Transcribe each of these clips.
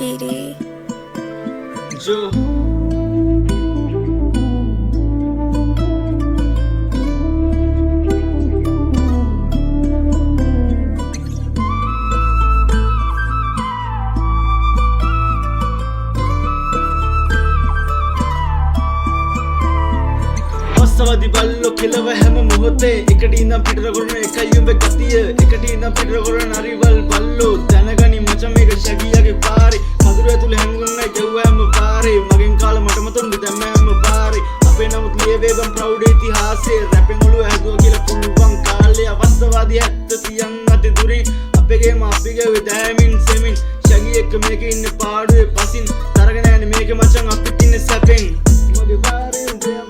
graffiti. Joe. වස්සවදි බල්ලෝ කෙලව හැම මොහොතේ එකට ඉඳන් පිටර කරන එකයි උඹේ ගතිය එකට ඉඳන් පිටර කරන හරිවල් බල්ලෝ දැනගනි මචං මේක ශගියාගේ පාරේ කඳුර ඇතුලේ හැංගුන්නයි ජව්වෑම පාරේ මගෙන් කාලා මටම තුන්දි දැම්මෑම පාරේ අපේ නමුත් ලියවේගම් ප්‍රවුඩ් ඉතිහාසයේ රැපෙන් ඔළුව හැදුවා කියලා පුළුවන් කාලේ අවස්සවදි ඇත්ත තියන් අතේ දුරින් අපේගේ මාපිගේ වෙදෑමින් සෙමින් ශගියෙක් මේක ඉන්නේ පාඩුවේ පසින් තරගෙන යන්නේ මේක මචං අපිට ඉන්නේ සැපෙන් මගේ පාරේ උඹේ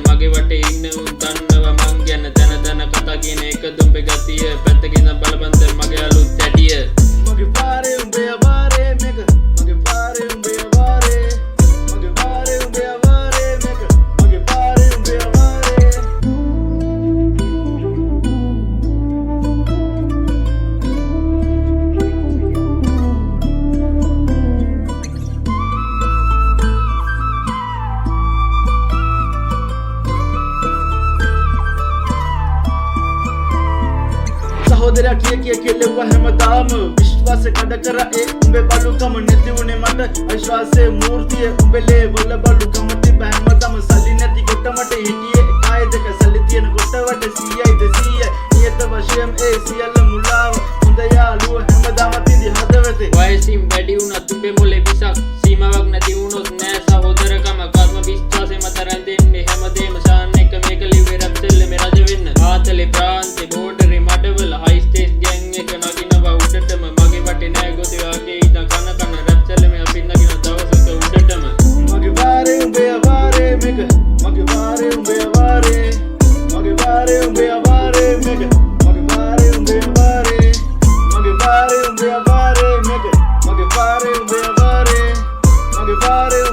මගේ වටේ ඉන්න උන් දන්නවා මං ගැන දන දන කතා කියන එක දුම්බේ ගතිය පැත්තකින් බලපන්ද මගේ අලුත් ඇටිය මගේ පාරේ උඹේ අවාරේ මේක මගේ පාරේ උඹේ අවාරේ මගේ පාරේ උඹේ අවාරේ මේක මගේ පාරේ උඹේ අවාරේ සහෝදරයා කිය කෙල්ලුවා හැමදාම විශ්වාස කඩ කර ඒ උඹේ බලුකම නැති වුණේ මට අවිශ්වාසයේ මූර්තිය උඹේ ලේවල බලුකම තිබ හැමදාම සල්ලි නැති කොට මට හිටියේ එකයි දෙක සල්ලි තියෙන කොට වට 100යි 200යි නියත වශයෙන් ඒ සියල්ල මුලාව හොඳ යාළුව හැමදාම තින්දි හදවතේ වයසින් වැඩි වුණත් උඹේ මොලේ විසක් සීමාවක් නැති වුණොත් නෑ සහෝදරකම කර්ම විශ්වාසෙ මත රැඳෙන්නේ හැමදේම ශාන් එක මේක ලිව්වේ රැප් සෙල්ලමේ රජ වෙන්න ආතලේ ප්‍රාන්තේ බෝඩරේ මඩවල හයි ස්ටේජ් ගෑන් එක නගිනවා උඩටම මගේ වටේ නෑ ගොතේ ආගේ ඉඳන් කන රැප් සෙල්ලමේ අපි නගින දවසක උඩටම මගේ පාරේ උඹේ අවාරේ මේක මගේ පාරේ උඹේ අවාරේ මගේ පාරේ උඹේ අවාරේ මේක මගේ පාරේ උඹේ අවාරේ මගේ පාරේ උඹේ අවාරේ මේක මගේ පාරේ උඹේ අවාරේ මගේ පාරේ